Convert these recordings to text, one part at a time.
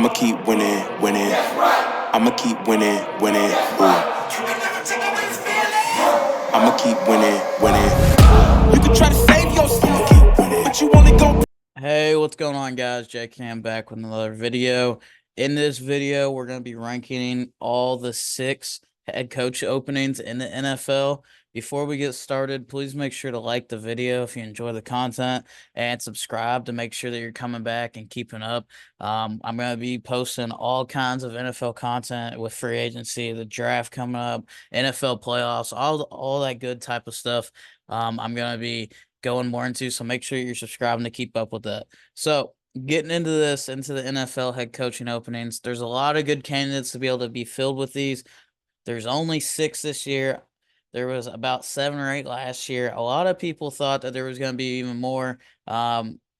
I'ma keep winning, winning. I'ma keep winning, winning. Ooh. I'ma keep winning, winning. You can try to save yourself, but you only go. Hey, what's going on, guys? Jay Cam back with another video. In this video, we're going to be ranking all the 6 head coach openings in the NFL. Before we get started, please make sure to like the video if you enjoy the content and subscribe to make sure that you're coming back and keeping up. I'm going to be posting all kinds of NFL content with free agency, the draft coming up, NFL playoffs, all that good type of stuff. I'm going to be going more into, so make sure you're subscribing to keep up with that. So getting into the NFL head coaching openings, there's a lot of good candidates to be able to be filled with these. There's only 6 this year. There was about 7 or 8 last year. A lot of people thought that there was going to be even more.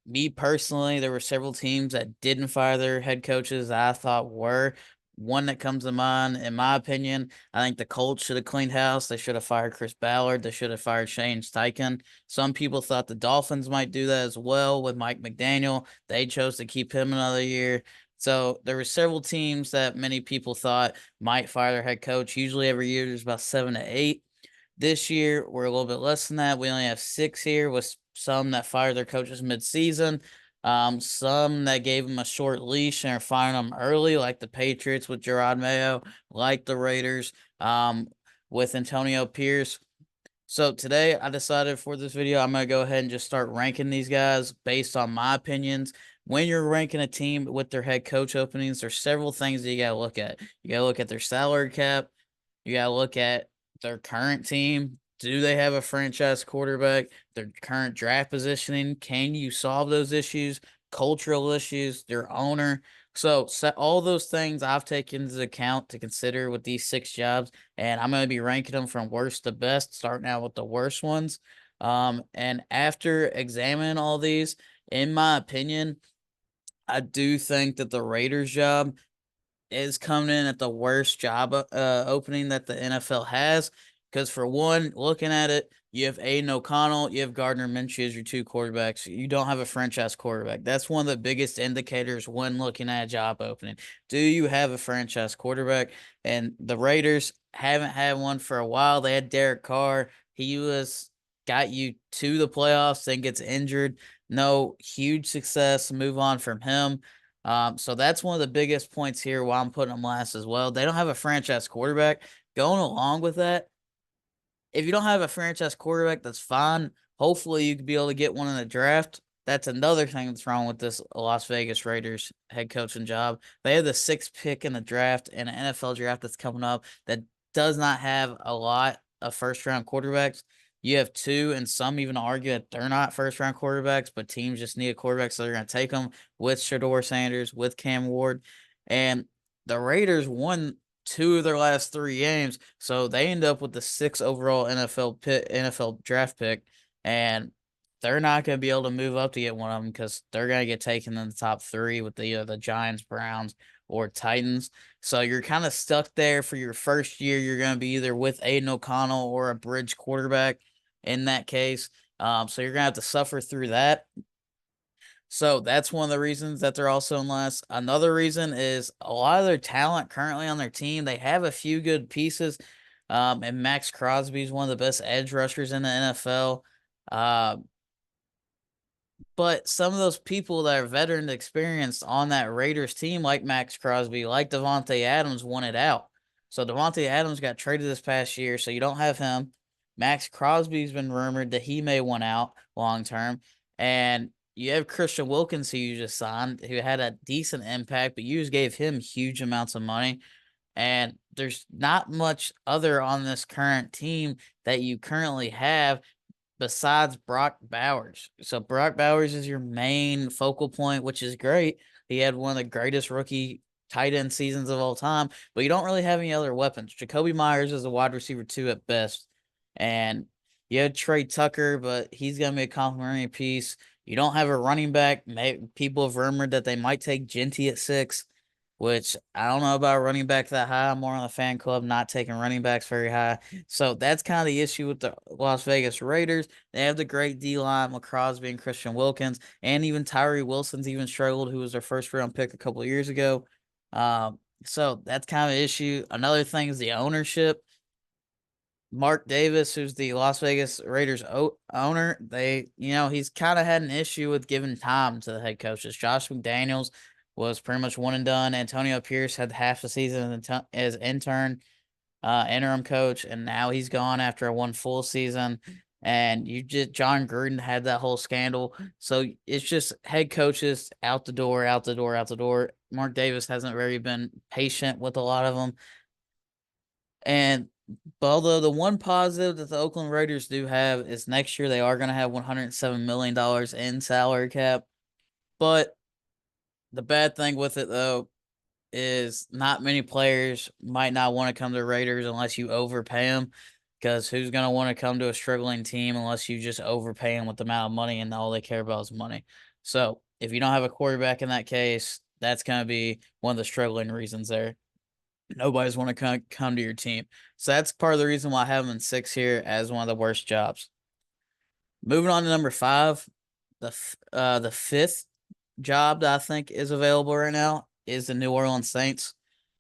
Me personally, there were several teams that didn't fire their head coaches that I thought were. One that comes to mind, in my opinion, I think the Colts should have cleaned house. They should have fired Chris Ballard. They should have fired Shane Steichen. Some people thought the Dolphins might do that as well with Mike McDaniel. They chose to keep him another year. So there were several teams that many people thought might fire their head coach. Usually every year there's about 7 to 8. This year we're a little bit less than that. We only have 6 here, with some that fired their coaches mid-season. Some that gave them a short leash and are firing them early, like the Patriots with Gerard Mayo, like the Raiders with Antonio Pierce. So today I decided for this video, I'm going to go ahead and just start ranking these guys based on my opinions. When you're ranking a team with their head coach openings, there's several things that you got to look at. You got to look at their salary cap. You got to look at their current team. Do they have a franchise quarterback? Their current draft positioning. Can you solve those issues? Cultural issues, their owner. So all those things I've taken into account to consider with these 6 jobs, and I'm going to be ranking them from worst to best, starting out with the worst ones. And after examining all these, in my opinion, I do think that the Raiders job is coming in at the worst job opening that the NFL has. Because for one, looking at it, you have Aiden O'Connell, you have Gardner Minshew as your 2 quarterbacks. You don't have a franchise quarterback. That's one of the biggest indicators when looking at a job opening. Do you have a franchise quarterback? And the Raiders haven't had one for a while. They had Derek Carr. He got you to the playoffs, then gets injured. No huge success. Move on from him. So that's one of the biggest points here why I'm putting them last as well. They don't have a franchise quarterback. Going along with that, if you don't have a franchise quarterback, that's fine. Hopefully you could be able to get one in the draft. That's another thing that's wrong with this Las Vegas Raiders head coaching job. They have the 6th pick in the draft, and an NFL draft that's coming up that does not have a lot of first-round quarterbacks. You have 2, and some even argue that they're not first-round quarterbacks, but teams just need a quarterback, so they're going to take them with Shedeur Sanders, with Cam Ward. And the Raiders won 2 of their last 3 games, so they end up with the 6th overall NFL draft pick, and they're not going to be able to move up to get one of them because they're going to get taken in the top 3 with the Giants, Browns, or Titans. So you're kind of stuck there for your first year. You're going to be either with Aiden O'Connell or a bridge quarterback in that case. So you're going to have to suffer through that. So that's one of the reasons that they're also in last. Another reason is a lot of their talent currently on their team. They have a few good pieces. And Max Crosby is one of the best edge rushers in the NFL. But some of those people that are veteran experienced on that Raiders team, like Max Crosby, like Davante Adams, wanted out. So Davante Adams got traded this past year, so you don't have him. Max Crosby's been rumored that he may want out long term. And you have Christian Wilkins, who you just signed, who had a decent impact, but you just gave him huge amounts of money. And there's not much other on this current team that you currently have besides Brock Bowers. So Brock Bowers is your main focal point, which is great. He had one of the greatest rookie tight end seasons of all time, but you don't really have any other weapons. Jacoby Myers is a wide receiver 2 at best. And you had Trey Tucker, but he's going to be a complimentary piece. You don't have a running back. People have rumored that they might take Genty at 6, which I don't know about running back that high. I'm more on the fan club, not taking running backs very high. So that's kind of the issue with the Las Vegas Raiders. They have the great D-line with Crosby and Christian Wilkins, and even Tyree Wilson's even struggled, who was their first-round pick a couple of years ago. So that's kind of an issue. Another thing is the ownership. Mark Davis, who's the Las Vegas Raiders owner, he's kind of had an issue with giving time to the head coaches. Josh McDaniels was pretty much one and done. Antonio Pierce had half the season as interim coach, and now he's gone after a one full season. And John Gruden had that whole scandal. So it's just head coaches out the door, out the door, out the door. Mark Davis hasn't really been patient with a lot of them. And but although the one positive that the Oakland Raiders do have is next year they are going to have $107 million in salary cap. But the bad thing with it, though, is not many players might not want to come to the Raiders unless you overpay them. Because who's going to want to come to a struggling team unless you just overpay them with the amount of money and all they care about is money? So if you don't have a quarterback in that case, that's going to be one of the struggling reasons there. Nobody's want to come to your team. So that's part of the reason why I have him in 6 here as one of the worst jobs. Moving on to number 5, the fifth job that I think is available right now is the New Orleans Saints.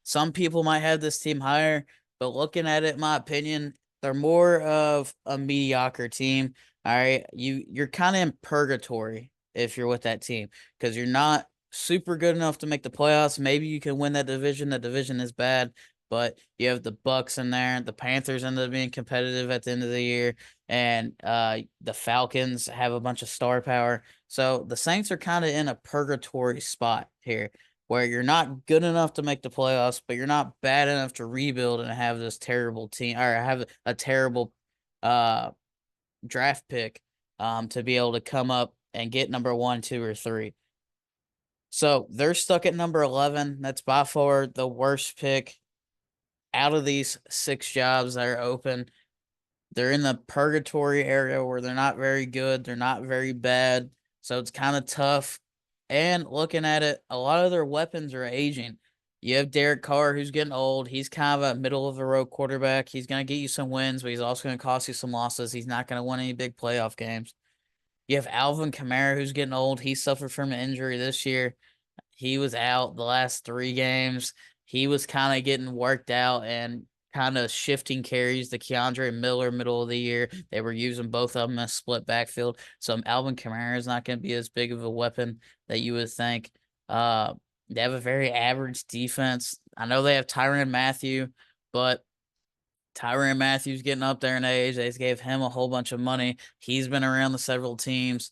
Some people might have this team higher, but looking at it, in my opinion, they're more of a mediocre team. All right, you're kind of in purgatory if you're with that team because you're not super good enough to make the playoffs. Maybe you can win that division. The division is bad, but you have the Bucks in there. The Panthers end up being competitive at the end of the year, and the Falcons have a bunch of star power. So the Saints are kind of in a purgatory spot here, where you're not good enough to make the playoffs, but you're not bad enough to rebuild and have this terrible team or have a terrible draft pick to be able to come up and get number 1, 2, or 3. So they're stuck at number 11. That's by far the worst pick out of these 6 jobs that are open. They're in the purgatory area where they're not very good. They're not very bad. So it's kind of tough. And looking at it, a lot of their weapons are aging. You have Derek Carr, who's getting old. He's kind of a middle of the road quarterback. He's going to get you some wins, but he's also going to cost you some losses. He's not going to win any big playoff games. You have Alvin Kamara, who's getting old. He suffered from an injury this year. He was out the last 3 games. He was kind of getting worked out and kind of shifting carries to Keandre Miller middle of the year. They were using both of them as split backfield. So Alvin Kamara is not going to be as big of a weapon that you would think. They have a very average defense. I know they have Tyrann Mathieu, but Tyrann Mathieu's getting up there in age. They gave him a whole bunch of money. He's been around the several teams.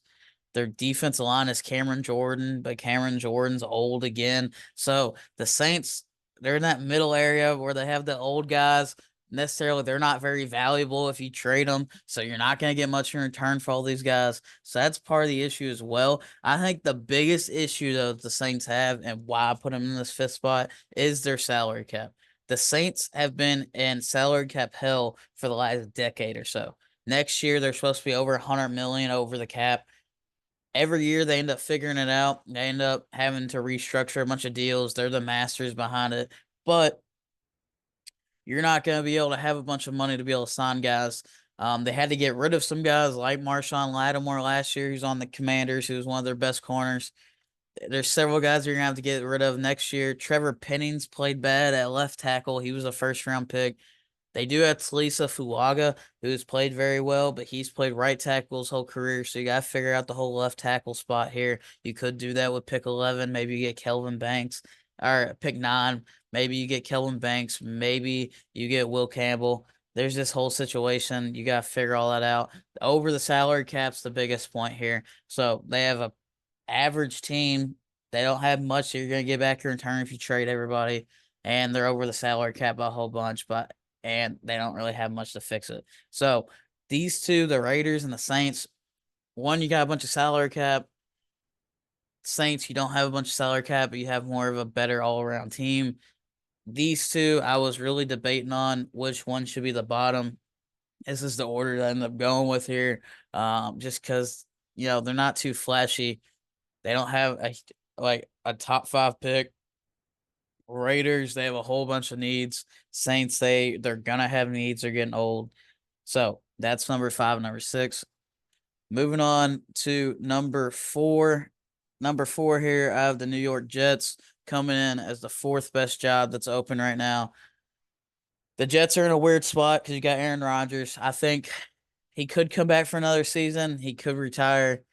Their defensive line is Cameron Jordan, but Cameron Jordan's old again. So the Saints, they're in that middle area where they have the old guys. Necessarily, they're not very valuable if you trade them. So you're not going to get much in return for all these guys. So that's part of the issue as well. I think the biggest issue, though, the Saints have and why I put them in this 5th spot is their salary cap. The Saints have been in salary cap hell for the last decade or so. Next year, they're supposed to be over 100 million over the cap. Every year they end up figuring it out. They end up having to restructure a bunch of deals. They're the masters behind it. But you're not going to be able to have a bunch of money to be able to sign guys. They had to get rid of some guys like Marshawn Lattimore last year, who's on the Commanders, who's one of their best corners. There's several guys you're going to have to get rid of next year. Trevor Pennings played bad at left tackle. He was a first-round pick. They do have Talisa Fuaga, who's played very well, but he's played right tackle his whole career, so you got to figure out the whole left tackle spot here. You could do that with pick 11. Maybe you get Kelvin Banks, or pick 9. Maybe you get Kelvin Banks. Maybe you get Will Campbell. There's this whole situation. You got to figure all that out. Over the salary cap's the biggest point here. So they have a average team. They don't have much that you're going to get back in return if you trade everybody, and they're over the salary cap by a whole bunch, and they don't really have much to fix it. So these two, the Raiders and the Saints, one, you got a bunch of salary cap. Saints, you don't have a bunch of salary cap, but you have more of a better all-around team. These two, I was really debating on which one should be the bottom. This is the order that I ended up going with here, just because, they're not too flashy. They don't have a top 5 pick. Raiders, they have a whole bunch of needs. Saints, they're gonna have needs. They're getting old. So that's number 5 and number 6. Moving on to number 4. Number 4 here, I have the New York Jets. coming in as the fourth best job that's open right now. The Jets are in a weird spot because you got Aaron Rodgers. I think he could come back for another season. He could retire.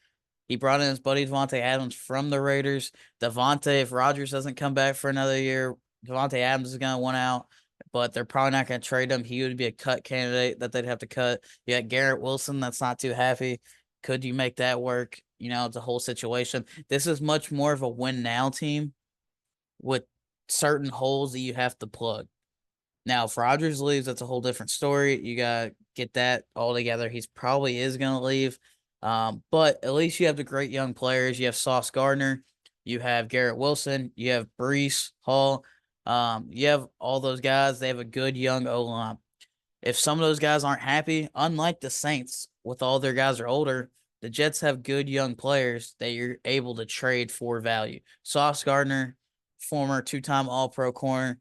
He brought in his buddy Devontae Adams from the Raiders. Devontae, if Rodgers doesn't come back for another year, Devontae Adams is going to want out, but they're probably not going to trade him. He would be a cut candidate that they'd have to cut. You got Garrett Wilson that's not too happy. Could you make that work? You know, it's a whole situation. This is much more of a win now team with certain holes that you have to plug. Now, if Rodgers leaves, that's a whole different story. You got to get that all together. He's probably is going to leave. But at least you have the great young players. You have Sauce Gardner. You have Garrett Wilson. You have Breece Hall. You have all those guys. They have a good young O-line. If some of those guys aren't happy, unlike the Saints, with all their guys are older, the Jets have good young players that you're able to trade for value. Sauce Gardner, former two-time All-Pro corner,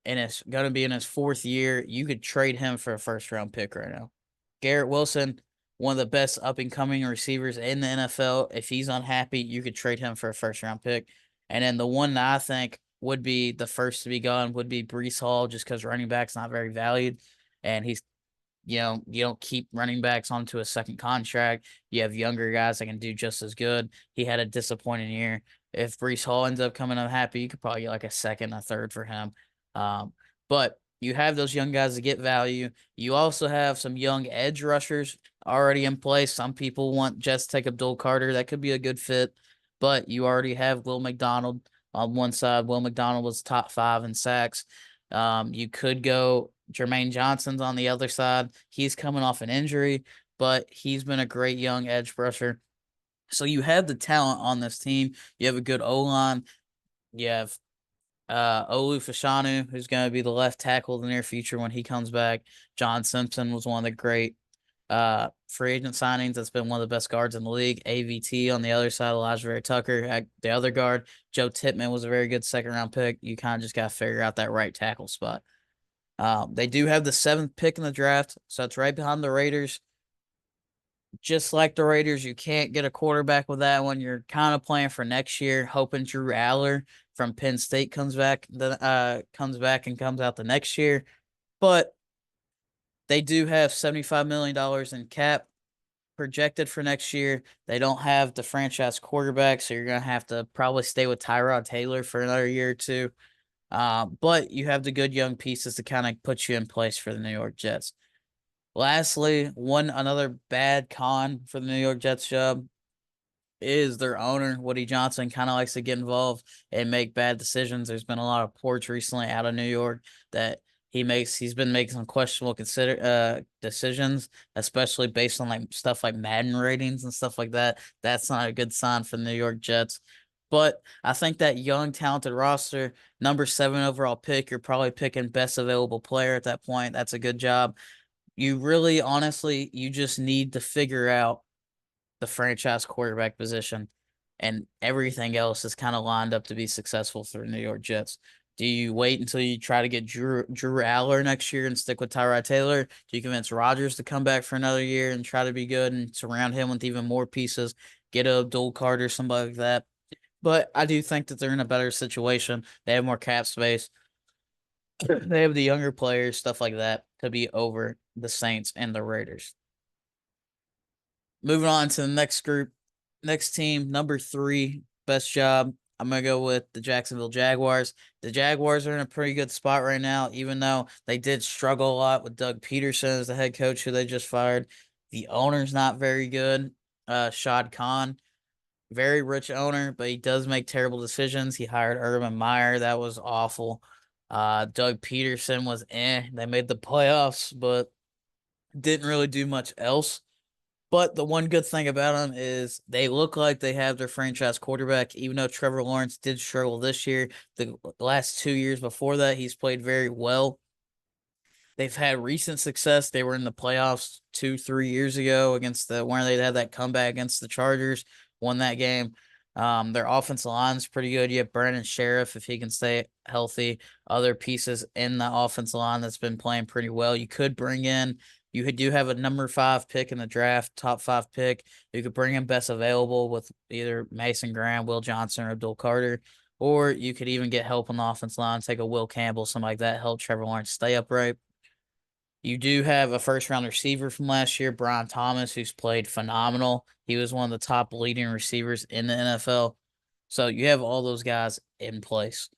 and it's going to be in his fourth year. You could trade him for a first-round pick right now. Garrett Wilson, one of the best up-and-coming receivers in the NFL. If he's unhappy, you could trade him for a first-round pick. And then the one that I think would be the first to be gone would be Breece Hall, just because running back's not very valued. And he's, you don't keep running backs onto a second contract. You have younger guys that can do just as good. He had a disappointing year. If Breece Hall ends up coming unhappy, you could probably get like a second, a third for him. But you have those young guys to get value. You also have some young edge rushers already in place. Some people want Jets to take Abdul Carter. That could be a good fit. But you already have Will McDonald on one side. Will McDonald was top 5 in sacks. You could go Jermaine Johnson's on the other side. He's coming off an injury, but he's been a great young edge rusher. So you have the talent on this team. You have a good O-line. You have Olu Fashanu, who's going to be the left tackle in the near future when he comes back. John Simpson was one of the great free agent signings. That's been one of the best guards in the league. AVT on the other side, Elijah Vera Tucker at the other guard. Joe Tippmann was a very good second-round pick. You kind of just got to figure out that right tackle spot. They do have the 7th pick in the draft, so it's right behind the Raiders. Just like the Raiders, you can't get a quarterback with that one. You're kind of playing for next year, hoping Drew Aller from Penn State comes back and comes out the next year. But they do have $75 million in cap projected for next year. They don't have the franchise quarterback, so you're going to have to probably stay with Tyrod Taylor for another year or two. But you have the good young pieces to kind of put you in place for the New York Jets. Lastly, another bad con for the New York Jets job is their owner, Woody Johnson, kind of likes to get involved and make bad decisions. There's been a lot of reports recently out of New York that he's been making some questionable decisions, especially based on like stuff like Madden ratings and stuff like that. That's not a good sign for the New York Jets. But I think that young, talented roster, number 7 overall pick, you're probably picking best available player at that point. That's a good job. You really, honestly, you just need to figure out the franchise quarterback position, and everything else is kind of lined up to be successful for the New York Jets. Do you wait until you try to get Drew Aller next year and stick with Tyrod Taylor? Do you convince Rodgers to come back for another year and try to be good and surround him with even more pieces? Get a Abdul Carter, somebody like that. But I do think that they're in a better situation. They have more cap space. They have the younger players, stuff like that, to be over the Saints and the Raiders. Moving on to the next group, next team, number 3, best job. I'm going to go with the Jacksonville Jaguars. The Jaguars are in a pretty good spot right now, even though they did struggle a lot with Doug Peterson as the head coach who they just fired. The owner's not very good. Shad Khan, very rich owner, but he does make terrible decisions. He hired Urban Meyer. That was awful. Doug Peterson was They made the playoffs, but didn't really do much else. But the one good thing about them is they look like they have their franchise quarterback, even though Trevor Lawrence did struggle this year. The last 2 years before that, he's played very well. They've had recent success. They were in the playoffs 2-3 years ago where they had that comeback against the Chargers, won that game. Their offensive line is pretty good. You have Brandon Sheriff, if he can stay healthy. Other pieces in the offensive line that's been playing pretty well. You do have a number 5 pick in the draft, top 5 pick. You could bring in best available with either Mason Graham, Will Johnson, or Abdul Carter. or you could even get help on the offense line, take a Will Campbell, something like that, help Trevor Lawrence stay upright. You do have a first-round receiver from last year, Brian Thomas, who's played phenomenal. He was one of the top leading receivers in the NFL. So you have all those guys in place.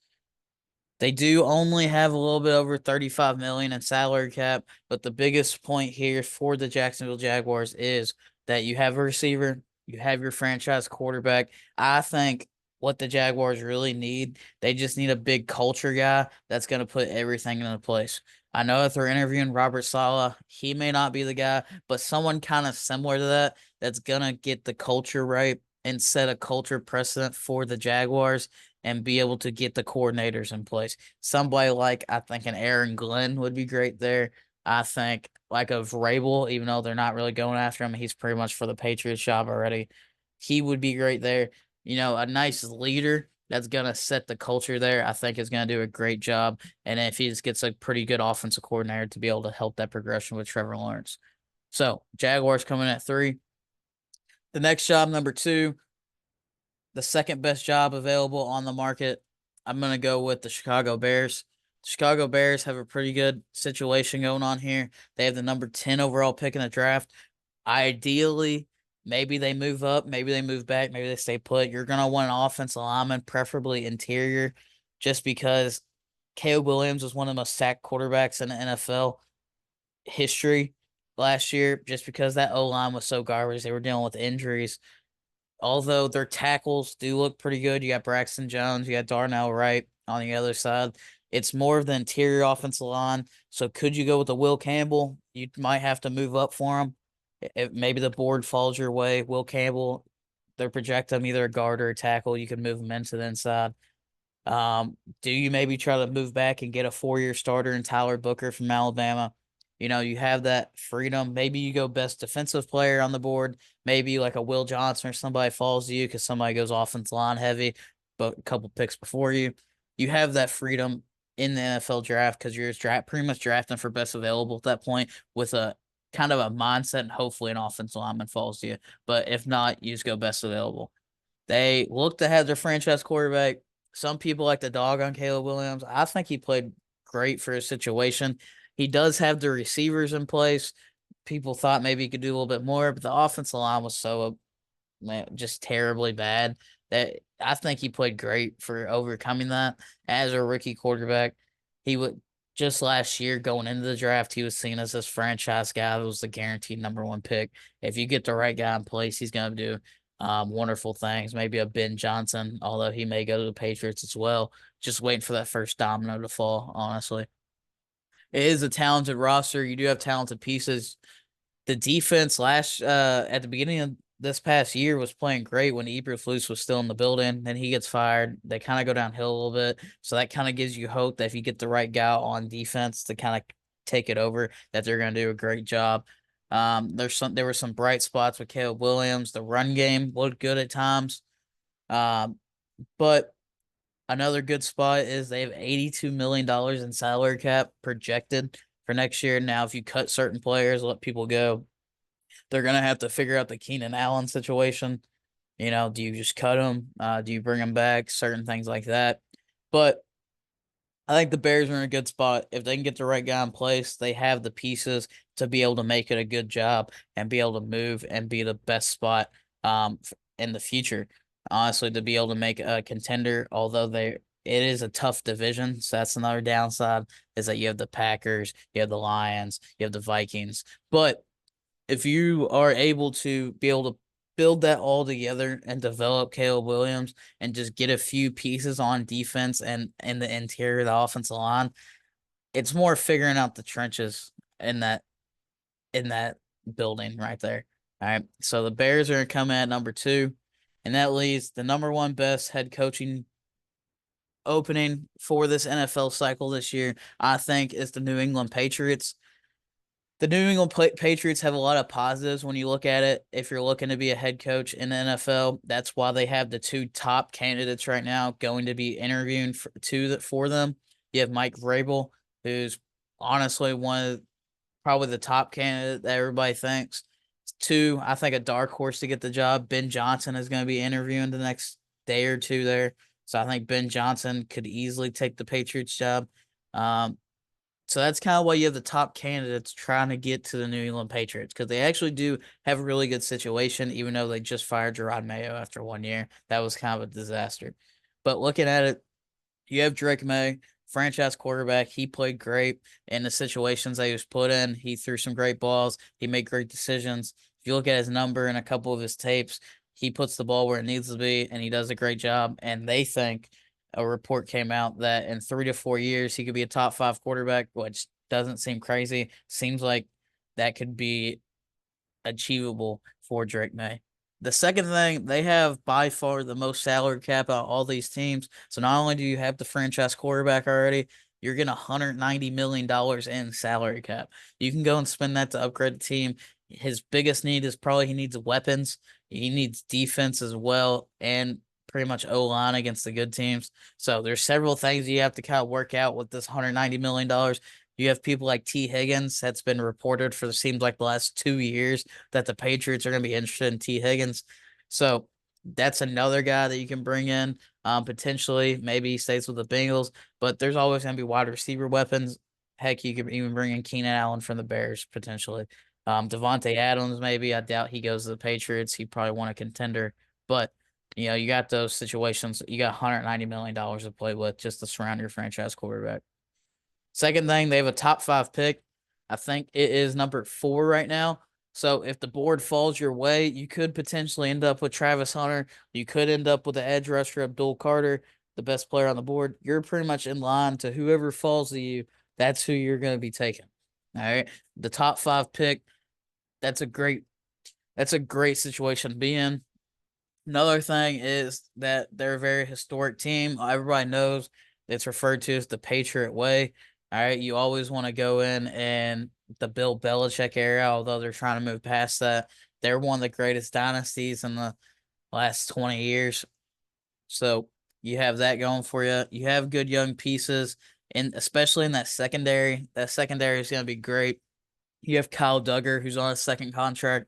They do only have a little bit over 35 million in salary cap, but the biggest point here for the Jacksonville Jaguars is that you have a receiver, you have your franchise quarterback. I think what the Jaguars really need, they just need a big culture guy that's going to put everything into place. I know if they're interviewing Robert Saleh, he may not be the guy, but someone kind of similar to that that's going to get the culture right and set a culture precedent for the Jaguars and be able to get the coordinators in place. Somebody like I think an Aaron Glenn would be great there. I think like a Vrabel, even though they're not really going after him, he's pretty much for the Patriots job already. He would be great there. You know, a nice leader that's gonna set the culture there. I think is gonna do a great job. And if he just gets a pretty good offensive coordinator to be able to help that progression with Trevor Lawrence. So Jaguars coming at 3. The next job, number 2, the second best job available on the market, I'm going to go with the Chicago Bears. The Chicago Bears have a pretty good situation going on here. They have the number 10 overall pick in the draft. Ideally, maybe they move up, maybe they move back, maybe they stay put. You're going to want an offensive lineman, preferably interior, just because Caleb Williams was one of the most sacked quarterbacks in the NFL history last year, just because that O line was so garbage. They were dealing with injuries. Although their tackles do look pretty good. You got Braxton Jones, you got Darnell Wright on the other side. It's more of the interior offensive line. So could you go with the Will Campbell? You might have to move up for him. If maybe the board falls your way. Will Campbell, they're projecting him either a guard or a tackle. You can move him into the inside. Do you maybe try to move back and get a 4-year starter in Tyler Booker from Alabama? You know, you have that freedom. Maybe you go best defensive player on the board. Maybe like a Will Johnson or somebody falls to you because somebody goes offensive line heavy, but a couple picks before you. You have that freedom in the NFL draft because you're pretty much drafting for best available at that point with a kind of a mindset and hopefully an offensive lineman falls to you. But if not, you just go best available. They look to have their franchise quarterback. Some people like the dog on Caleb Williams. I think he played great for his situation. He does have the receivers in place. People thought maybe he could do a little bit more, but the offensive line was so just terribly bad that I think he played great for overcoming that as a rookie quarterback. He would just last year going into the draft, he was seen as this franchise guy that was the guaranteed number 1 pick. If you get the right guy in place, he's going to do wonderful things. Maybe a Ben Johnson, although he may go to the Patriots as well. Just waiting for that first domino to fall, honestly. It is a talented roster. You do have talented pieces. The defense at the beginning of this past year was playing great when Eberflus was still in the building. Then he gets fired. They kind of go downhill a little bit. So that kind of gives you hope that if you get the right guy on defense to kind of take it over, that they're going to do a great job. There were some bright spots with Caleb Williams. The run game looked good at times. But another good spot is they have $82 million in salary cap projected for next year. Now, if you cut certain players, let people go, they're going to have to figure out the Keenan Allen situation. You know, do you just cut him? Do you bring him back? Certain things like that. But I think the Bears are in a good spot. If they can get the right guy in place, they have the pieces to be able to make it a good job and be able to move and be the best spot in the future. Honestly, to be able to make a contender, although it is a tough division, so that's another downside, is that you have the Packers, you have the Lions, you have the Vikings. But if you are able to be able to build that all together and develop Caleb Williams and just get a few pieces on defense and in the interior of the offensive line, it's more figuring out the trenches in that building right there. All right. So the Bears are coming at number 2, and that leaves the number 1 best head coaching opening for this NFL cycle this year, I think, is the New England Patriots. The New England Patriots have a lot of positives when you look at it. If you're looking to be a head coach in the NFL, that's why they have the 2 top candidates right now going to be interviewing for them. You have Mike Vrabel, who's honestly one of probably the top candidate that everybody thinks. 2, I think a dark horse to get the job. Ben Johnson is going to be interviewing the next day or 2 there. So I think Ben Johnson could easily take the Patriots job. So that's kind of why you have the top candidates trying to get to the New England Patriots, because they actually do have a really good situation, even though they just fired Gerard Mayo after 1 year. That was kind of a disaster. But looking at it, you have Drake May, franchise quarterback. He played great in the situations that he was put in. He threw some great balls. He made great decisions. If you look at his number and a couple of his tapes, he puts the ball where it needs to be, and he does a great job. And they think a report came out that in 3 to 4 years he could be a top 5 quarterback, which doesn't seem crazy. Seems like that could be achievable for Drake May. The second thing, they have by far the most salary cap out of all these teams. So not only do you have the franchise quarterback already, you're getting $190 million in salary cap. You can go and spend that to upgrade the team. His biggest need is probably he needs weapons. He needs defense as well, and pretty much O-line against the good teams. So there's several things you have to kind of work out with this $190 million. You have people like T. Higgins. That's been reported for seems like the last 2 years that the Patriots are going to be interested in T. Higgins. So that's another guy that you can bring in. Potentially, maybe he stays with the Bengals, but there's always going to be wide receiver weapons. Heck, you could even bring in Keenan Allen from the Bears potentially. Devontae Adams, maybe. I doubt he goes to the Patriots. He probably want a contender, but you got those situations. You got $190 million to play with just to surround your franchise quarterback. Second thing, they have a top 5 pick. I think it is number 4 right now. So if the board falls your way, you could potentially end up with Travis Hunter. You could end up with the edge rusher Abdul Carter, the best player on the board. You're pretty much in line to whoever falls to you. That's who you're going to be taking. All right. The top 5 pick. That's a great situation to be in. Another thing is that they're a very historic team. Everybody knows it's referred to as the Patriot Way. All right, you always want to go in and the Bill Belichick era, although they're trying to move past that. They're one of the greatest dynasties in the last 20 years. So you have that going for you. You have good young pieces, and especially in that secondary. That secondary is going to be great. You have Kyle Duggar, who's on a second contract,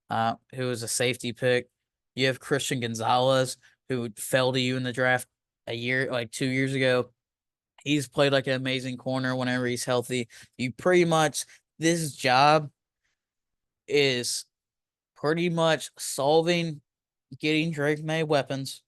who is a safety pick. You have Christian Gonzalez, who fell to you in the draft 2 years ago. He's played like an amazing corner whenever he's healthy. You pretty much, this job is pretty much getting Drake May weapons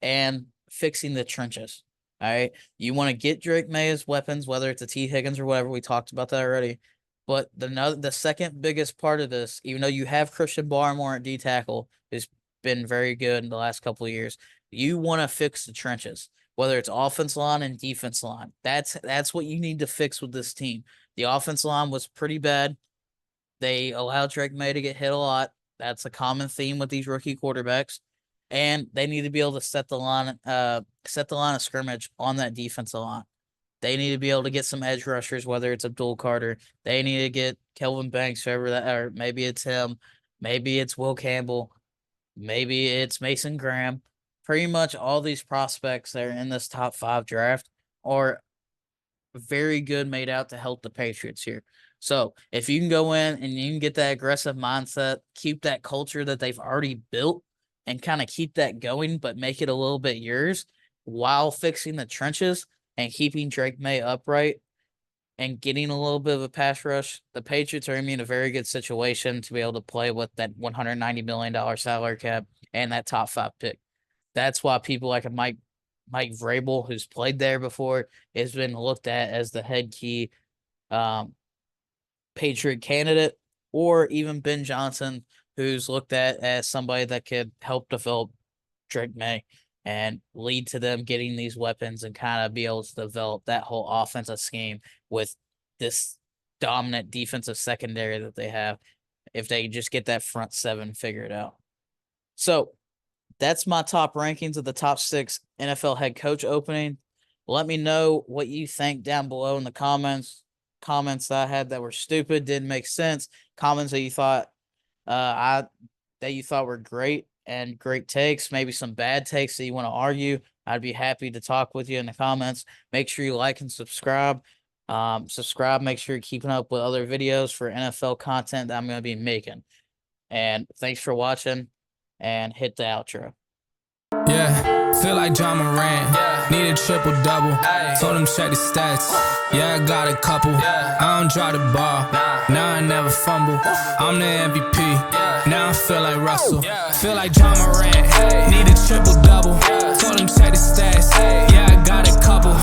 and fixing the trenches. All right. You want to get Drake May's weapons, whether it's a T. Higgins or whatever. We talked about that already. But the second biggest part of this, even though you have Christian Barmore at D tackle, who's been very good in the last couple of years, you want to fix the trenches, whether it's offense line and defense line. That's what you need to fix with this team. The offense line was pretty bad. They allowed Drake May to get hit a lot. That's a common theme with these rookie quarterbacks. And they need to be able to set the line of scrimmage on that defensive line. They need to be able to get some edge rushers, whether it's Abdul Carter. They need to get Kelvin Banks, whoever that, or maybe it's him. Maybe it's Will Campbell. Maybe it's Mason Graham. Pretty much all these prospects that are in this top 5 draft are very good, made out to help the Patriots here. So if you can go in and you can get that aggressive mindset, keep that culture that they've already built and kind of keep that going, but make it a little bit yours while fixing the trenches and keeping Drake May upright and getting a little bit of a pass rush, the Patriots are in a very good situation to be able to play with that $190 million salary cap and that top 5 pick. That's why people like Mike Vrabel, who's played there before, has been looked at as the head key Patriot candidate, or even Ben Johnson, who's looked at as somebody that could help develop Drake May and lead to them getting these weapons and kind of be able to develop that whole offensive scheme with this dominant defensive secondary that they have if they just get that front 7 figured out. So that's my top rankings of the top 6 NFL head coach opening. Let me know what you think down below in the comments. Comments that I had that were stupid, didn't make sense. Comments that you thought were great and great takes, maybe some bad takes that you want to argue. I'd be happy to talk with you in the comments. Make sure you like and subscribe. Make sure you're keeping up with other videos for NFL content that I'm going to be making. And thanks for watching, and hit the outro. Yeah. Feel like John Morant, need a triple-double. Told him check the stats, yeah, I got a couple. I don't drop the ball, now I never fumble. I'm the MVP, now I feel like Russell. Feel like John Morant, need a triple